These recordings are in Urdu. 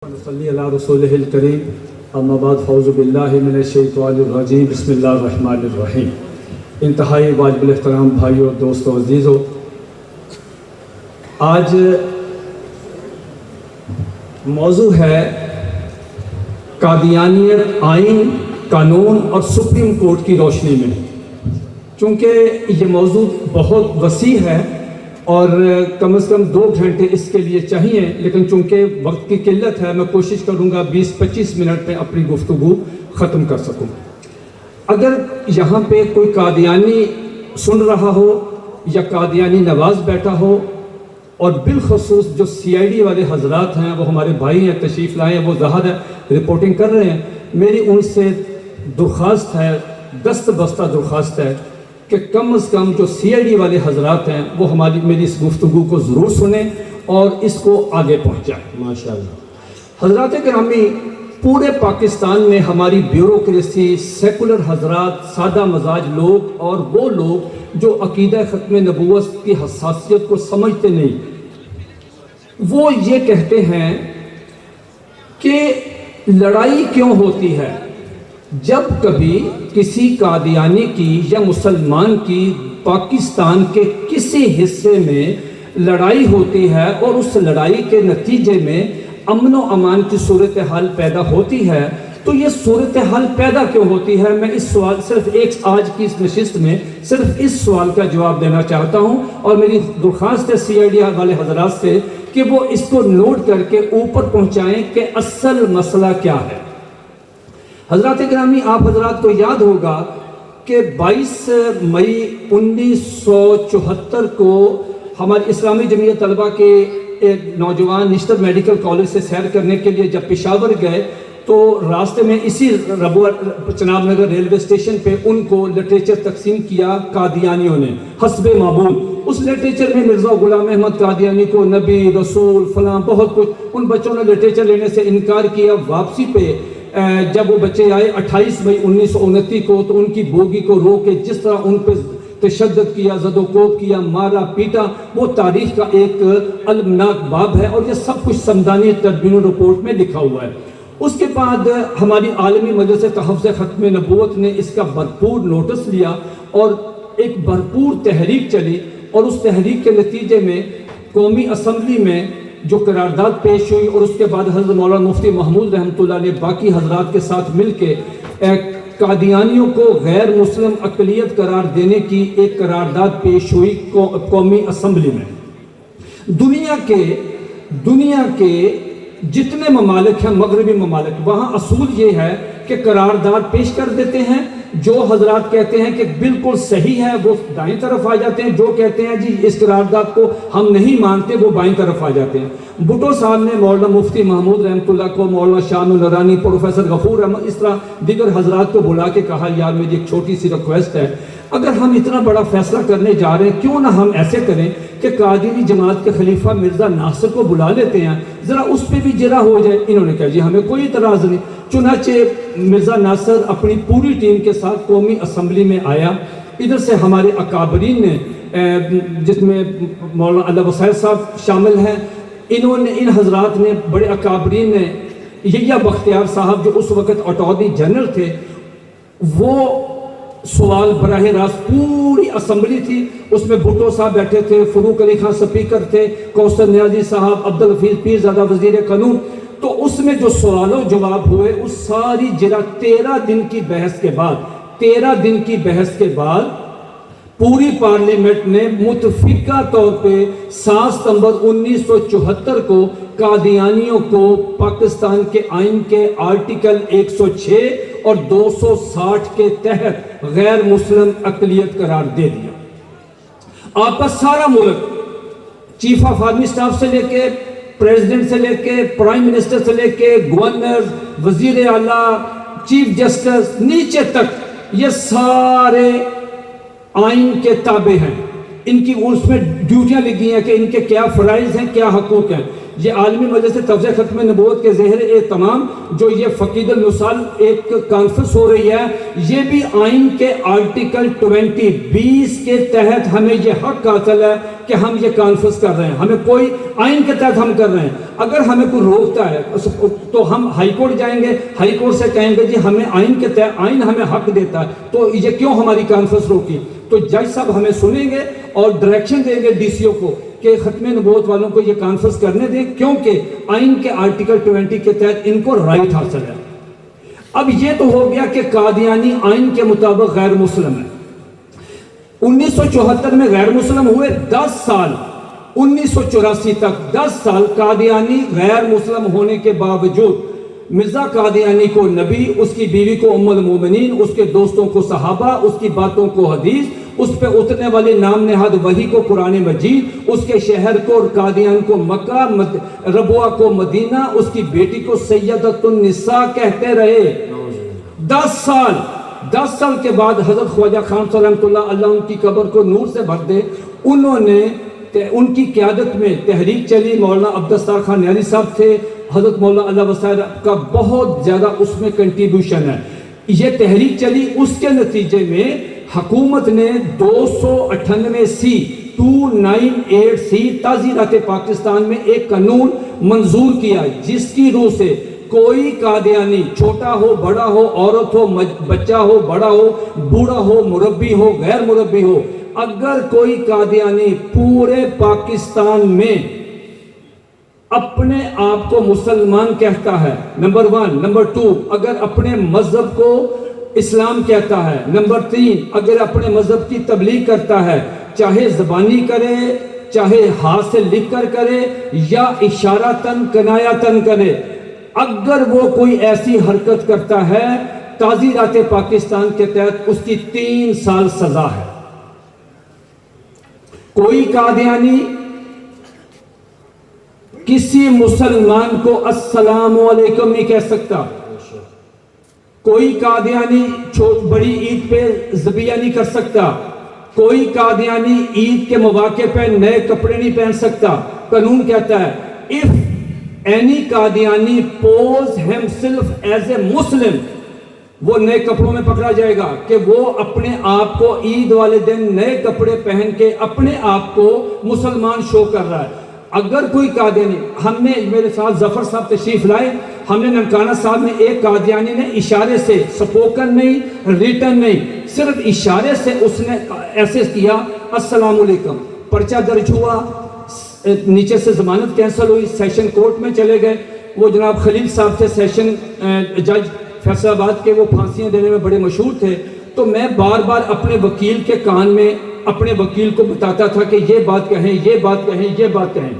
صلی اللہ رسول الکریم اما بعد فاعوذ باللہ من الشیطان الرجیم بسم اللہ الرحمن الرحیم۔ انتہائی واجب الاحترام بھائیو، دوستو، عزیزو، آج موضوع ہے قادیانیت آئین، قانون اور سپریم کورٹ کی روشنی میں۔ چونکہ یہ موضوع بہت وسیع ہے اور کم از کم 2 گھنٹے اس کے لیے چاہیے، لیکن چونکہ وقت کی قلت ہے میں کوشش کروں گا 20-25 منٹ میں اپنی گفتگو ختم کر سکوں۔ اگر یہاں پہ کوئی قادیانی سن رہا ہو یا قادیانی نواز بیٹھا ہو، اور بالخصوص جو CID والے حضرات ہیں، وہ ہمارے بھائی ہیں، تشریف لائے ہیں، وہ ظاہر ہے رپورٹنگ کر رہے ہیں، میری ان سے درخواست ہے، دست بستہ درخواست ہے کہ کم از کم جو CID والے حضرات ہیں وہ میری اس گفتگو کو ضرور سنیں اور اس کو آگے پہنچائیں۔ ماشاءاللہ حضرات گرامی، پورے پاکستان میں ہماری بیوروکریسی، سیکولر حضرات، سادہ مزاج لوگ اور وہ لوگ جو عقیدہ ختم نبوت کی حساسیت کو سمجھتے نہیں، وہ یہ کہتے ہیں کہ لڑائی کیوں ہوتی ہے؟ جب کبھی کسی قادیانی کی یا مسلمان کی پاکستان کے کسی حصے میں لڑائی ہوتی ہے اور اس لڑائی کے نتیجے میں امن و امان کی صورتحال پیدا ہوتی ہے، تو یہ صورتحال پیدا کیوں ہوتی ہے؟ میں اس سوال آج کی اس نشست میں صرف اس سوال کا جواب دینا چاہتا ہوں، اور میری درخواست ہے CID والے حضرات سے کہ وہ اس کو نوٹ کر کے اوپر پہنچائیں کہ اصل مسئلہ کیا ہے۔ حضرات گرامی، آپ حضرات کو یاد ہوگا کہ 22 مئی 1974 کو ہماری اسلامی جمعیت طلبہ کے ایک نوجوان نشتر میڈیکل کالج سے سیر کرنے کے لیے جب پشاور گئے تو راستے میں اسی چناب نگر ریلوے اسٹیشن پہ ان کو لٹریچر تقسیم کیا قادیانیوں نے حسب معمول۔ اس لٹریچر میں مرزا غلام احمد قادیانی کو نبی، رسول، فلاں بہت کچھ، ان بچوں نے لٹریچر لینے سے انکار کیا۔ واپسی پہ جب وہ بچے آئے 28 مئی 1929 کو، تو ان کی بوگی کو روک کے جس طرح ان پہ تشدد کیا، زد و کوب کیا، مارا پیٹا، وہ تاریخ کا ایک المناک باب ہے، اور یہ سب کچھ سمدانی ٹربیونل رپورٹ میں لکھا ہوا ہے۔ اس کے بعد ہماری عالمی مجلس تحفظ ختم نبوت نے اس کا بھرپور نوٹس لیا اور ایک بھرپور تحریک چلی، اور اس تحریک کے نتیجے میں قومی اسمبلی میں جو قرارداد پیش ہوئی، اور اس کے بعد حضرت مولانا مفتی محمود رحمۃ اللہ علیہ باقی حضرات کے ساتھ مل کے قادیانیوں کو غیر مسلم اقلیت قرار دینے کی ایک قرارداد پیش ہوئی قومی اسمبلی میں۔ دنیا کے جتنے ممالک ہیں، مغربی ممالک، وہاں اصول یہ ہے کہ قرارداد پیش کر دیتے ہیں، جو حضرات کہتے ہیں کہ بالکل صحیح ہے وہ دائیں طرف آ جاتے ہیں، جو کہتے ہیں جی اس قرارداد کو ہم نہیں مانتے وہ بائیں طرف آ جاتے ہیں۔ بھٹو صاحب نے مولانا مفتی محمود رحمۃ اللہ کو، مولانا شاہ نورانی، پروفیسر غفور احمد، اس طرح دیگر حضرات کو بلا کے کہا یار میری ایک چھوٹی سی ریکویسٹ ہے، اگر ہم اتنا بڑا فیصلہ کرنے جا رہے ہیں کیوں نہ ہم ایسے کریں کہ قادیانی جماعت کے خلیفہ مرزا ناصر کو بلا لیتے ہیں، ذرا اس پہ بھی جرا ہو جائے۔ انہوں نے کہا جی ہمیں کوئی اعتراض نہیں۔ چنانچہ مرزا ناصر اپنی پوری ٹیم کے ساتھ قومی اسمبلی میں آیا۔ ادھر سے ہمارے اکابرین نے، جس میں مولانا اللہ وسائل صاحب شامل ہیں، ان حضرات نے، بڑے اکابرین نے، یحییٰ بختیار صاحب جو اس وقت اٹارنی جنرل تھے، وہ سوال براہ راست، پوری اسمبلی تھی، اس میں بھٹو صاحب بیٹھے تھے، فروق علی خان سپیکر تھے، کوثر نیازی صاحب، عبدالحفیظ پیرزادہ وزیر قانون، تو اس میں جو سوال و جواب ہوئے، اس ساری 13 دن کی بحث کے بعد پوری پارلیمنٹ نے متفقہ طور پہ 7 ستمبر 1974 کو قادیانیوں کو پاکستان کے آئین کے آرٹیکل 106 اور 260 کے تحت غیر مسلم اقلیت قرار دے دیا۔ آپ کا سارا ملک، چیف آف آرمی اسٹاف سے لے کے پریزیڈنٹ سے لے کے پرائم منسٹر سے لے کے گورنر، وزیر اعلیٰ، چیف جسٹس، نیچے تک، یہ سارے آئین کے تابع ہیں۔ ان کی اس میں ڈیوٹیاں لکھی ہیں کہ ان کے کیا فرائض ہیں، کیا حقوق ہیں۔ یہ عالمی مجلس تفضیح ختم نبوت کے زہر اہتمام جو یہ فقید النصال ایک کانفرنس ہو رہی ہے، یہ بھی آئین کے آرٹیکل 20 کے تحت ہمیں یہ حق حاصل ہے کہ ہم یہ کانفرنس کر رہے ہیں. ہمیں کوئی آئین کے تحت ہم کر رہے ہیں. اگر ہمیں کوئی روکتا ہے تو ہم ہائی کورٹ جائیں گے، ہائی کورٹ سے کہیں گے جی ہمیں آئین کے تحت، آئین ہمیں حق دیتا ہے تو یہ کیوں ہماری کانفرنس روکی. تو جج صاحب ہمیں سنیں گے اور ڈائریکشن دیں گے ڈی سی او کو کہ ختم نبوت والوں کو یہ کانفرنس کرنے دیں، کیونکہ آئین کے آرٹیکل 20 کے تحت ان کو رائٹ حاصل ہے. اب یہ تو ہو گیا کہ قادیانی آئین کے مطابق غیر مسلم ہے. 1974 میں غیر مسلم ہوئے، 10 سال 1984 تک 10 سال قادیانی غیر مسلم ہونے کے باوجود مرزا قادیانی کو نبی، اس کی بیوی کو ام المومنین، اس کے دوستوں کو صحابہ، اس کی باتوں کو حدیث، اس پہ اترنے والی نام نہاد وحی کو قرآن مجید، اس کے شہر کو اور قادیان کو مکہ، ربوہ کو مدینہ، اس کی بیٹی کو سیدۃ النساء کہتے رہے. 10 سال کے بعد حضرت خواجہ خان صاحب رحمۃ اللہ ان کی قبر کو نور سے بھر دے، انہوں نے ان کی قیادت میں تحریک چلی. مولانا عبدالستار خان نیاری صاحب تھے، حضرت مولانا اللہ وسائر کا بہت زیادہ اس میں کنٹریبیوشن ہے. یہ تحریک چلی، اس کے نتیجے میں حکومت نے 298C تعزیرات پاکستان میں ایک قانون منظور کیا، جس کی روح سے کوئی قادیانی چھوٹا ہو بڑا ہو، عورت ہو بچہ ہو بڑا ہو، بوڑھا ہو مربی ہو غیر مربی ہو، اگر کوئی قادیانی پورے پاکستان میں اپنے آپ کو مسلمان کہتا ہے، نمبر 1، نمبر 2 اگر اپنے مذہب کو اسلام کہتا ہے، نمبر 3 اگر اپنے مذہب کی تبلیغ کرتا ہے، چاہے زبانی کرے چاہے ہاتھ سے لکھ کر کرے یا اشارتاً کنایتاً کرے، اگر وہ کوئی ایسی حرکت کرتا ہے تعزیرات پاکستان کے تحت اس کی 3 سال سزا ہے. کوئی قادیانی کسی مسلمان کو السلام علیکم نہیں کہہ سکتا. کوئی قادیانی بڑی عید پہ ذبیحہ نہیں کر سکتا. کوئی قادیانی عید کے مواقع پہ نئے کپڑے نہیں پہن سکتا. قانون کہتا ہے if any Qadiani pose himself as a Muslim، وہ نئے کپڑوں میں پکڑا جائے گا کہ وہ اپنے آپ کو عید والے دن نئے کپڑے پہن کے اپنے آپ کو مسلمان شو کر رہا ہے. اگر کوئی قادیانی، ہم نے میرے ساتھ ظفر صاحب تشریف لائے، ہم نے ننکانہ صاحب میں ایک قادیانی نے اشارے سے، سپوکن نہیں ریٹن نہیں، صرف اشارے سے اس نے ایسے کیا السلام علیکم. پرچہ درج ہوا، نیچے سے ضمانت کینسل ہوئی، سیشن کورٹ میں چلے گئے. وہ جناب خلیل صاحب تھے سیشن جج فیصل آباد کے، وہ پھانسیاں دینے میں بڑے مشہور تھے. تو میں بار بار اپنے وکیل کے کان میں اپنے وکیل کو بتاتا تھا کہ یہ بات کہیں، یہ بات کہیں، یہ بات کہیں.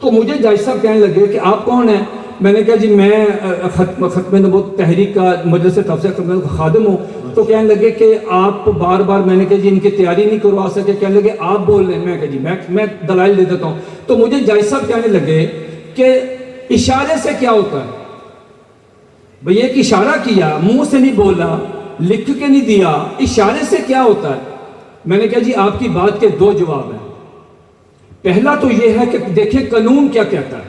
تو مجھے جج صاحب کہنے لگے کہ آپ کون ہیں؟ میں نے کہا جی میں ختم نبوت تحریک کا مجلس تفسیر کا خادم ہوں. تو کہنے لگے کہ آپ بار بار، میں نے کہا جی ان کی تیاری نہیں کروا سکے. کہنے لگے آپ بول رہے ہیں. میں کہا جی میں دلائل دے دیتا ہوں. تو مجھے جج صاحب کہنے لگے کہ اشارے سے کیا ہوتا ہے؟ بھئی ایک اشارہ کیا، منہ سے نہیں بولا، لکھ کے نہیں دیا، اشارے سے کیا ہوتا ہے؟ میں نے کہا جی آپ کی بات کے 2 جواب ہیں. پہلا تو یہ ہے کہ دیکھیں قانون کیا کہتا ہے.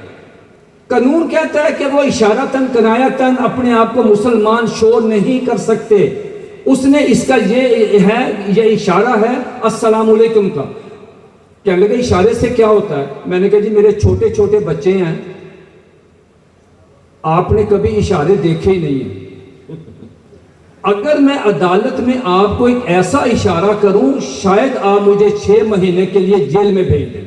قانون کہتا ہے کہ وہ اشارتاً کنایتاً اپنے آپ کو مسلمان شو نہیں کر سکتے. اس نے اس کا یہ اشارہ ہے السلام علیکم کا. کہنے لگے اشارے سے کیا ہوتا ہے؟ میں نے کہا جی میرے چھوٹے چھوٹے بچے ہیں، آپ نے کبھی اشارے دیکھے ہی نہیں ہیں. اگر میں عدالت میں آپ کو ایک ایسا اشارہ کروں، شاید آپ مجھے 6 مہینے کے لیے جیل میں بھیج دیں.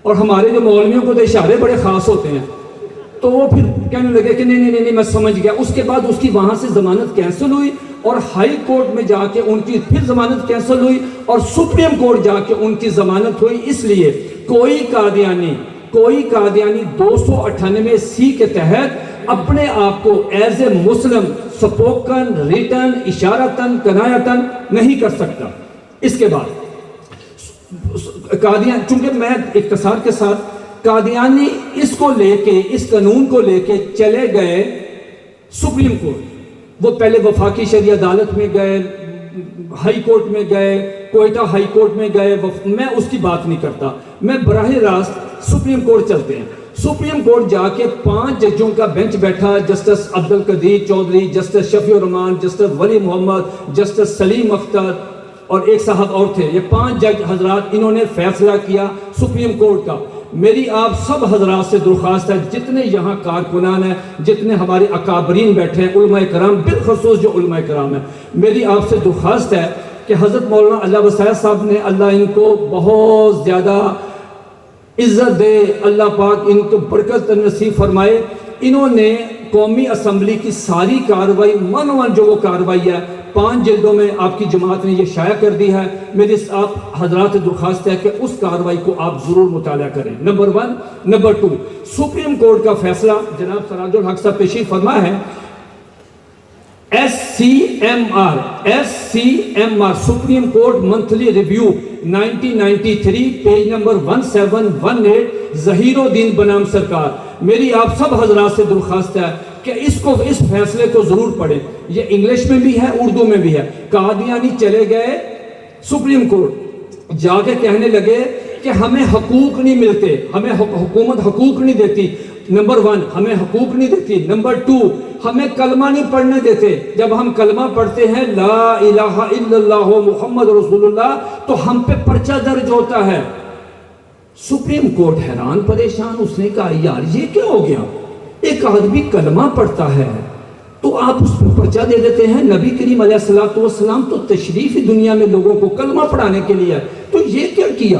اور ہمارے جو مولویوں کو تو اشارے بڑے خاص ہوتے ہیں. تو وہ پھر کہنے لگے کہ نہیں میں سمجھ گیا. اس کے بعد اس کی وہاں سے ضمانت کینسل ہوئی اور ہائی کورٹ میں جا کے ان کی پھر ضمانت کینسل ہوئی اور سپریم کورٹ جا کے ان کی ضمانت ہوئی. اس لیے کوئی قادیانی 298C کے تحت اپنے آپ کو as a Muslim spoken written اشارتاً کنایتاً نہیں کر سکتا. اس کے بعد قادیان، چونکہ میں اختصار کے ساتھ، قادیانی اس کو لے کے، اس قانون کو لے کے چلے گئے سپریم کورٹ. وہ پہلے وفاقی شرعی عدالت میں گئے، ہائی کورٹ میں گئے، کوئٹہ ہائی کورٹ میں گئے، میں اس کی بات نہیں کرتا، میں براہ راست سپریم کورٹ چلتے ہیں۔ سپریم کورٹ جا کے 5 ججوں کا بینچ بیٹھا، جسٹس عبد القدیر چودھری، جسٹس شفیع الرحمان، جسٹس ولی محمد، جسٹس سلیم اختر اور ایک صاحب اور تھے۔ یہ 5 جج حضرات، انہوں نے فیصلہ کیا سپریم کورٹ کا۔ میری آپ سب حضرات سے درخواست ہے، جتنے یہاں کارکنان ہیں، جتنے ہمارے اکابرین بیٹھے ہیں، علماء کرام، بالخصوص جو علماء کرام ہیں، میری آپ سے درخواست ہے کہ حضرت مولانا اللہ وسائل صاحب نے، اللہ ان کو بہت زیادہ عزت دے، اللہ پاک ان کو برکت نصیب فرمائے، انہوں نے قومی اسمبلی کی ساری کارروائی منوان جو وہ کارروائی ہے 5 جلدوں میں آپ کی جماعت نے یہ شائع کر دی ہے۔ میری آپ حضرات سے درخواست ہے کہ اس کارروائی کو آپ ضرور مطالعہ کریں، نمبر 1۔ نمبر 2، سپریم کورٹ کا فیصلہ جناب سراج الحق صاحب تشریف فرما ہے، SCMR supreme court monthly review 1993 page number 1718 Zaheer الدین بنام سرکار۔ میری آپ سب حضرات سے درخواست ہے کہ اس فیصلے کو ضرور پڑھیں، یہ انگلش میں بھی ہے، اردو میں بھی ہے۔ قادیانی چلے گئے سپریم کورٹ، جا کے کہنے لگے کہ ہمیں حقوق نہیں ملتے، ہمیں حکومت حقوق نہیں دیتی، نمبر 1 ہمیں حقوق نہیں دیتی، نمبر 2 ہمیں کلمہ نہیں پڑھنے دیتے، جب ہم کلمہ پڑھتے ہیں لا الہ الا اللہ محمد رسول اللہ تو ہم پہ پرچہ درج ہوتا ہے۔ سپریم کورٹ حیران پریشان، اس نے کہا یار یہ کیا ہو گیا، ایک آدمی کلمہ پڑھتا ہے تو آپ اس پہ پرچہ دے دیتے ہیں، نبی کریم علیہ السلام تو تشریف ہی دنیا میں لوگوں کو کلمہ پڑھانے کے لیے ہے، تو یہ کیا کیا؟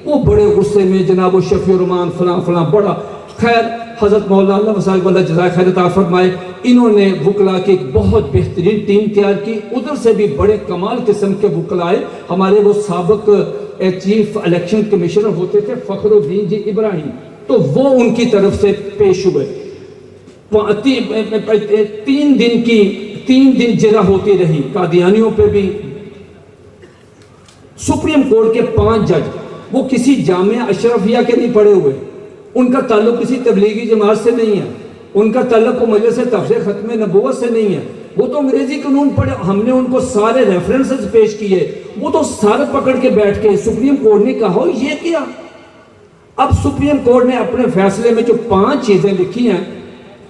وہ بڑے غصے میں جناب شفیع الرحمان فلاں فلاں بڑا، خیر حضرت مولانا اللہ وسائل واللہ جزائے خیر عطا فرمائے، انہوں نے وکلا کی ایک بہت بہترین ٹیم تیار کی، ادھر سے بھی بڑے کمال قسم کے وکلائے، ہمارے وہ سابق چیف الیکشن کمیشنر ہوتے تھے فخر الدین جی ابراہیم، تو وہ ان کی طرف سے پیش ہوئے۔ 3 دن جرح ہوتی رہی قادیانیوں پہ بھی۔ سپریم کورٹ کے 5 جج وہ کسی جامعہ اشرفیہ کے نہیں پڑھے ہوئے، ان کا تعلق کسی تبلیغی جماعت سے نہیں ہے، ان کا تعلق مجلس تفسیر ختم نبوت سے نہیں ہے، وہ تو انگریزی قانون پڑھے، ہم نے ان کو سارے ریفرنسز پیش کیے، وہ تو سارے پکڑ کے بیٹھ کے سپریم کورٹ نے کہا یہ کیا؟ اب سپریم کورٹ نے اپنے فیصلے میں جو 5 چیزیں لکھی ہیں،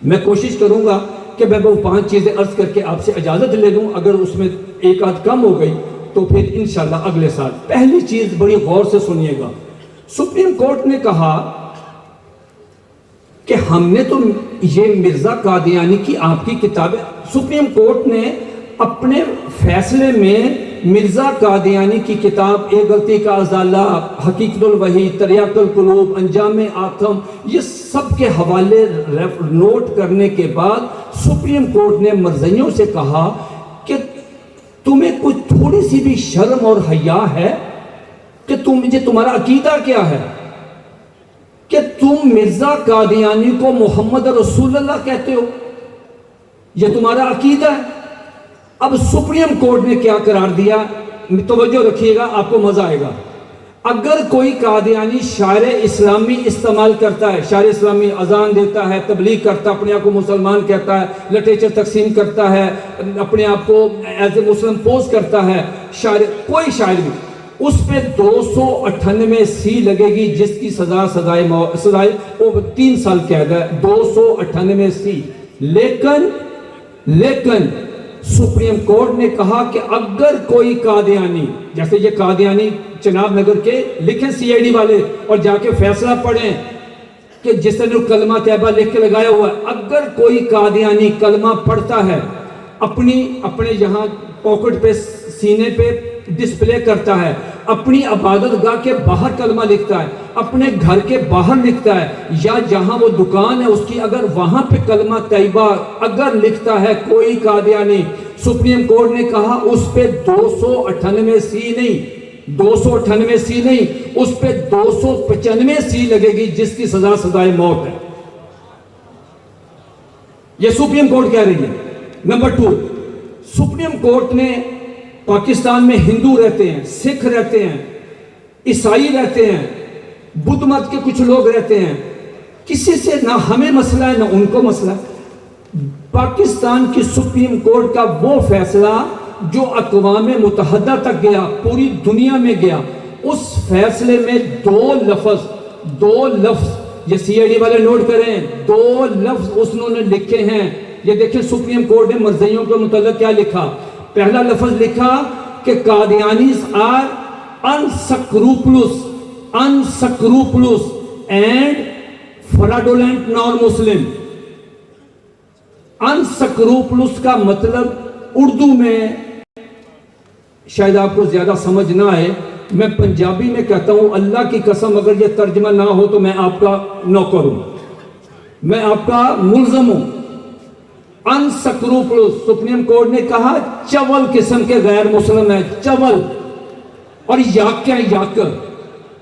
میں کوشش کروں گا کہ میں وہ 5 چیزیں عرض کر کے آپ سے اجازت لے لوں، اگر اس میں ایک آدھ کم ہو گئی تو پھر انشاءاللہ اگلے سال۔ پہلی چیز بڑی غور سے سنیے گا، سپریم کورٹ نے کہا کہ ہم نے تو یہ مرزا قادیانی کی آپ کی کتابیں، سپریم کورٹ نے اپنے فیصلے میں مرزا قادیانی کی کتاب ایک غلطی کا ازالہ، حقیقت الوحی، تریاق القلوب، انجام آتم، یہ سب کے حوالے نوٹ کرنے کے بعد سپریم کورٹ نے مرزائیوں سے کہا کہ تمہیں کچھ تھوڑی سی بھی شرم اور حیا ہے کہ تمہارا عقیدہ کیا ہے کہ تم مرزا قادیانی کو محمد رسول اللہ کہتے ہو، یہ تمہارا عقیدہ ہے؟ اب سپریم کورٹ نے کیا قرار دیا، توجہ رکھیے گا آپ کو مزہ آئے گا۔ اگر کوئی قادیانی شعر اسلامی استعمال کرتا ہے، شعر اسلامی اذان دیتا ہے، تبلیغ کرتا ہے، اپنے آپ کو مسلمان کہتا ہے، لٹریچر تقسیم کرتا ہے، اپنے آپ کو ایز اے مسلم پوز کرتا ہے، کوئی شاعر بھی، اس پہ 298 سی لگے گی، جس کی سزائے وہ 3 سال قید ہے، 298 سی۔ لیکن سپریم کورٹ نے کہا کہ اگر کوئی قادیانی، جیسے یہ قادیانی چناب نگر کے لکھیں CID والے اور جا کے فیصلہ پڑھیں کہ جس نے کلمہ طیبہ لکھ کے لگایا ہوا ہے، اگر کوئی قادیانی کلمہ پڑھتا ہے، اپنے یہاں پاکٹ پہ سینے پہ ڈسپلے کرتا ہے، اپنی عبادت گاہ کے باہر کلمہ لکھتا ہے، اپنے گھر کے باہر لکھتا ہے، یا جہاں وہ دکان ہے اس کی اگر وہاں پہ کلمہ طیبہ اگر لکھتا ہے کوئی قادیانی، سپریم کورٹ نے کہا اس پہ 298 سی نہیں، اس پہ 295 سی لگے گی، جس کی سزائے موت ہے۔ یہ سپریم کورٹ کہہ رہی ہے۔ نمبر 2، سپریم کورٹ نے پاکستان میں ہندو رہتے ہیں، سکھ رہتے ہیں، عیسائی رہتے ہیں، بدھ مت کے کچھ لوگ رہتے ہیں، کسی سے نہ ہمیں مسئلہ ہے نہ ان کو مسئلہ ہے۔ پاکستان کی سپریم کورٹ کا وہ فیصلہ جو اقوام متحدہ تک گیا، پوری دنیا میں گیا، اس فیصلے میں دو لفظ یہ سی آئی ڈی والے نوٹ کریں، دو لفظ اس نے لکھے ہیں. یہ دیکھیں سپریم کورٹ نے مرزائیوں کے متعلق کیا لکھا. پہلا لفظ لکھا کہ قادیانیز are unscrupulous and fraudulent non-Muslim. unscrupulous کا مطلب اردو میں شاید آپ کو زیادہ سمجھ نہ آئے، میں پنجابی میں کہتا ہوں اللہ کی قسم اگر یہ ترجمہ نہ ہو تو میں آپ کا نوکر ہوں، میں آپ کا ملزم ہوں. unscrupulous سپریم کورٹ نے کہا چول قسم کے غیر مسلم ہے، چول. اور یاک کیا یاک،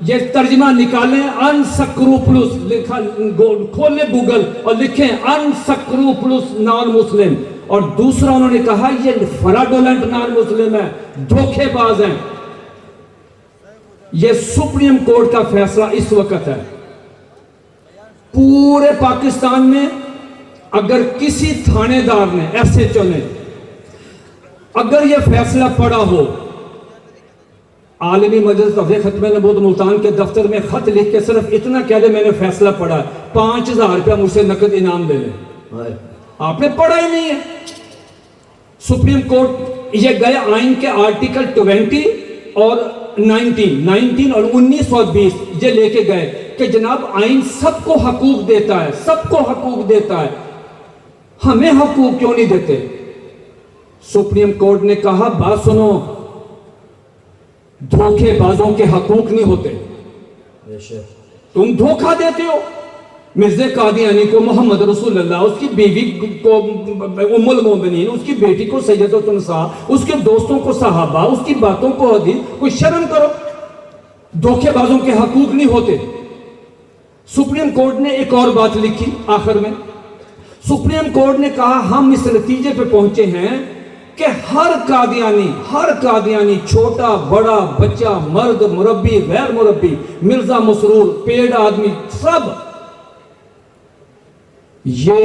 یہ ترجمہ نکالیں unscrupulous، کھولیں گوگل اور لکھیں unscrupulous نان مسلم. اور دوسرا انہوں نے کہا یہ fraudulent نان مسلم ہے، دھوکے باز ہیں. یہ سپریم کورٹ کا فیصلہ اس وقت ہے. پورے پاکستان میں اگر کسی تھانے دار نے، ایس ایچ او نے اگر یہ فیصلہ پڑھا ہو، عالمی مجلس تفریح ختم نبوت ملتان کے دفتر میں خط لکھ کے صرف اتنا کہہ دے میں نے فیصلہ پڑھا، 5000 روپیہ مجھ سے نقد انعام لے لیں. آپ نے پڑھا ہی نہیں ہے. سپریم کورٹ یہ گئے آئین کے آرٹیکل 20 اور 19 اور 19 اور 20 یہ لے کے گئے کہ جناب آئین سب کو حقوق دیتا ہے، سب کو حقوق دیتا ہے، ہمیں حقوق کیوں نہیں دیتے؟ سپریم کورٹ نے کہا بات سنو، دھوکے بازوں کے حقوق نہیں ہوتے، تم دھوکہ دیتے ہو. مرزا قادیانی کو محمد رسول اللہ، اس کی بیوی کو ام المومنین، اس کی بیٹی کو سیدۃ النساء، اس کے دوستوں کو صحابہ، اس کی باتوں کو حدیث، کوئی شرم کرو. دھوکے بازوں کے حقوق نہیں ہوتے. سپریم کورٹ نے ایک اور بات لکھی آخر میں. سپریم کورٹ نے کہا ہم اس نتیجے پہ پہنچے ہیں کہ ہر قادیانی چھوٹا بڑا بچہ مرد مربی غیر مربی مرزا مسرور پیڑ آدمی سب یہ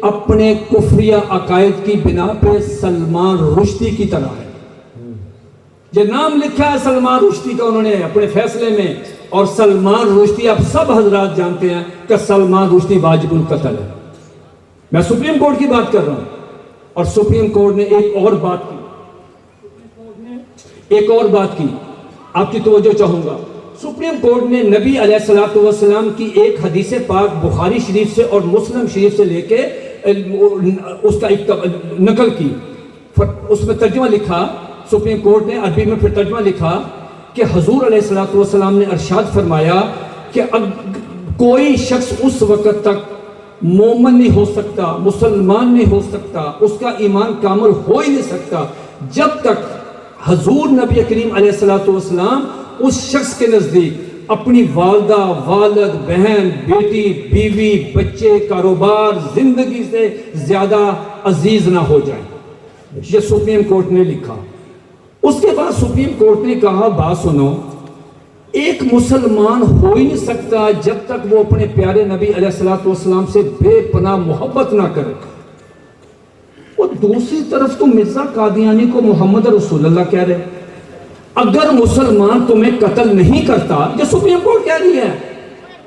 اپنے کفریہ عقائد کی بنا پہ سلمان رشدی کی طرح ہے. یہ نام لکھا ہے سلمان رشدی کا انہوں نے اپنے فیصلے میں، اور سلمان رشدی آپ سب حضرات جانتے ہیں کہ سلمان رشدی واجب القتل ہے. میں سپریم کورٹ کی بات کر رہا ہوں. اور سپریم کورٹ نے ایک اور بات کی، آپ کی توجہ چاہوں گا. سپریم کورٹ نے نبی علیہ السلام کی ایک حدیث پاک بخاری شریف سے اور مسلم شریف سے لے کے اس کا ایک نقل کی. اس میں ترجمہ لکھا سپریم کورٹ نے، عربی میں پھر ترجمہ لکھا کہ حضور علیہ السلام نے ارشاد فرمایا کہ کوئی شخص اس وقت تک مومن نہیں ہو سکتا، مسلمان نہیں ہو سکتا، اس کا ایمان کامل ہو ہی نہیں سکتا جب تک حضور نبی کریم علیہ السلام اس شخص کے نزدیک اپنی والدہ، والد، بہن، بیٹی، بیوی، بچے، کاروبار، زندگی سے زیادہ عزیز نہ ہو جائیں. یہ سپریم کورٹ نے لکھا. اس کے بعد سپریم کورٹ نے کہا بات سنو، ایک مسلمان ہو ہی نہیں سکتا جب تک وہ اپنے پیارے نبی علیہ السلام سے بے پناہ محبت نہ کرے. اور دوسری طرف تو مرزا قادیانی کو محمد رسول اللہ کہہ رہے. اگر مسلمان تمہیں قتل نہیں کرتا، یہ سپریم کورٹ کہہ رہی ہے،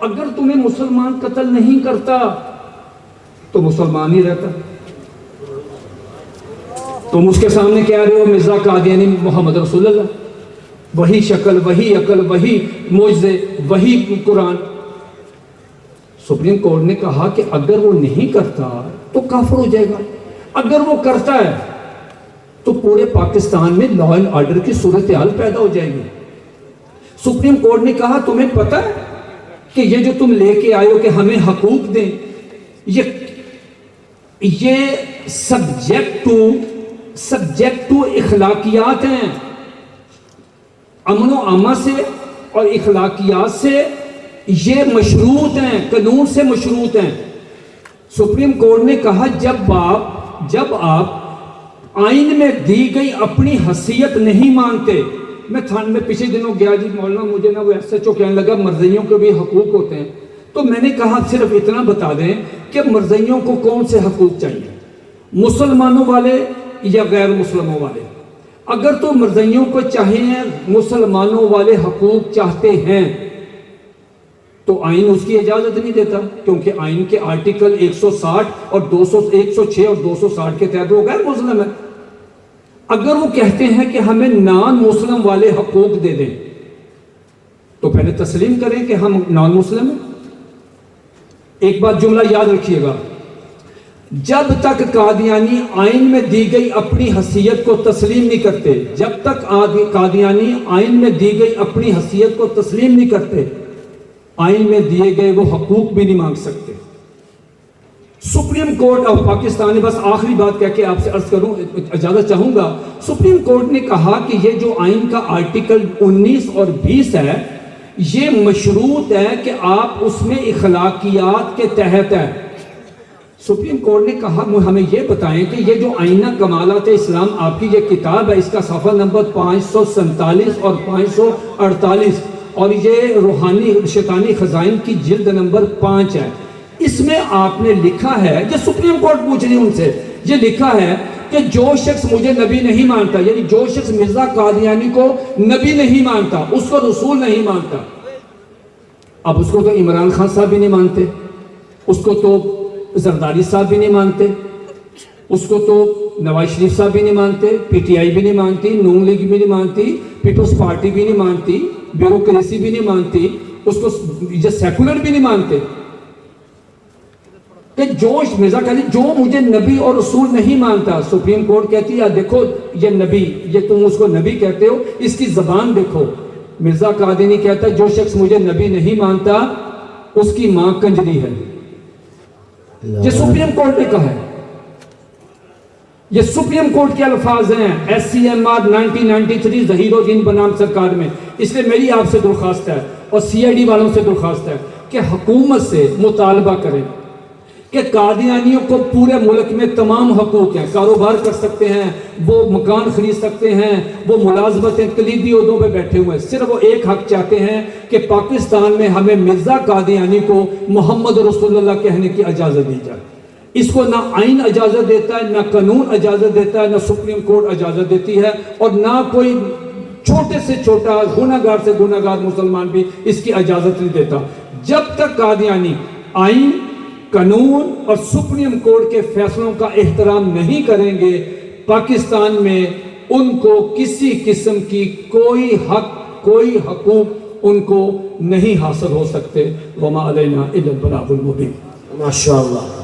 اگر تمہیں مسلمان قتل نہیں کرتا تو مسلمان ہی رہتا. تم اس کے سامنے کہہ رہے ہو مرزا قادیانی محمد رسول اللہ، وہی شکل، وہی عقل، وہی معجزے، وہی قرآن. سپریم کورٹ نے کہا کہ اگر وہ نہیں کرتا تو کافر ہو جائے گا، اگر وہ کرتا ہے تو پورے پاکستان میں لا اینڈ آرڈر کی صورتحال پیدا ہو جائے گی. سپریم کورٹ نے کہا تمہیں پتہ ہے کہ یہ جو تم لے کے آئے ہو کہ ہمیں حقوق دیں، یہ سبجیکٹ ٹو اخلاقیات ہیں، امن و امان سے اور اخلاقیات سے یہ مشروط ہیں، قانون سے مشروط ہیں. سپریم کورٹ نے کہا جب آپ آئین میں دی گئی اپنی حیثیت نہیں مانتے. میں پچھلے دنوں گیا جی مولانا مجھے نا وہ ایسے کہنے لگا مرزائیوں کے بھی حقوق ہوتے ہیں. تو میں نے کہا صرف اتنا بتا دیں کہ مرزائیوں کو کون سے حقوق چاہیے، مسلمانوں والے یا غیر مسلموں والے؟ اگر تو مرزائیوں کو چاہیے مسلمانوں والے حقوق چاہتے ہیں تو آئین اس کی اجازت نہیں دیتا، کیونکہ آئین کے آرٹیکل 160 اور 106 اور 260 کے تحت وہ غیر مسلم ہے۔ اگر وہ کہتے ہیں کہ ہمیں نان مسلم والے حقوق دے دیں تو پہلے تسلیم کریں کہ ہم نان مسلم ہیں۔ ایک بات جملہ یاد رکھیے گا، جب تک قادیانی آئین میں دی گئی اپنی حیثیت کو تسلیم نہیں کرتے، جب تک قادیانی آئین میں دی گئی اپنی حیثیت کو تسلیم نہیں کرتے، آئین میں دیے گئے وہ حقوق بھی نہیں مانگ سکتے۔ سپریم کورٹ آف پاکستان نے، بس آخری بات کہہ کے آپ سے عرض کروں، اجازت چاہوں گا، سپریم کورٹ نے کہا کہ یہ جو آئین کا آرٹیکل 19 اور 20 ہے یہ مشروط ہے کہ آپ اس میں اخلاقیات کے تحت ہے۔ سپریم کورٹ نے کہا ہمیں یہ بتائیں کہ یہ جو آئینہ کمالات اسلام آپ کی یہ کتاب ہے، اس کا صفحہ نمبر 547 اور 548 اور یہ روحانی شیطانی خزائن کی جلد نمبر 5 ہے، اس میں آپ نے لکھا ہے، یہ سپریم کورٹ پوچھ رہی ان سے، یہ لکھا ہے کہ جو شخص مجھے نبی نہیں مانتا، یعنی جو شخص مرزا قادیانی کو نبی نہیں مانتا، اس کو رسول نہیں مانتا۔ اب اس کو تو عمران خان صاحب بھی نہیں مانتے، اس کو تو زرداری صاحب بھی نہیں مانتے، اس کو تو نواز شریف صاحب بھی نہیں مانتے، پی ٹی آئی بھی نہیں مانتی، نون لیگ بھی نہیں مانتی، پیپلز پارٹی بھی نہیں مانتی، بیوروکریسی بھی نہیں مانتی، اس کو یہ سیکولر بھی نہیں مانتے کہ مرزا کہتے جو مجھے نبی اور رسول نہیں مانتا۔ سپریم کورٹ کہتی ہے دیکھو یہ نبی، یہ تم اس کو نبی کہتے ہو، اس کی زبان دیکھو۔ مرزا قادیانی کہتا ہے جو شخص مجھے نبی نہیں مانتا اس کی ماں کنجری ہے۔ یہ سپریم کورٹ نے کہا ہے، یہ سپریم کورٹ کے الفاظ ہیں، SCMR 1993 ظہیر الدین بنام سرکار میں۔ اس لیے میری آپ سے درخواست ہے اور CID والوں سے درخواست ہے کہ حکومت سے مطالبہ کریں کہ قادیانیوں کو پورے ملک میں تمام حقوق ہیں، کاروبار کر سکتے ہیں، وہ مکان خرید سکتے ہیں، وہ ملازمتیں کلیدی عہدوں پہ بیٹھے ہوئے ہیں، صرف وہ ایک حق چاہتے ہیں کہ پاکستان میں ہمیں مرزا قادیانی کو محمد رسول اللہ کہنے کی اجازت دی جائے۔ اس کو نہ آئین اجازت دیتا ہے، نہ قانون اجازت دیتا ہے، نہ سپریم کورٹ اجازت دیتی ہے، اور نہ کوئی چھوٹے سے چھوٹا گنہگار سے گنہگار مسلمان بھی اس کی اجازت نہیں دیتا۔ جب تک قادیانی آئین، قانون اور سپریم کورٹ کے فیصلوں کا احترام نہیں کریں گے، پاکستان میں ان کو کسی قسم کی کوئی حق، کوئی حقوق ان کو نہیں حاصل ہو سکتے۔ وما علینا الا البلاغ المبین۔ ماشاءاللہ۔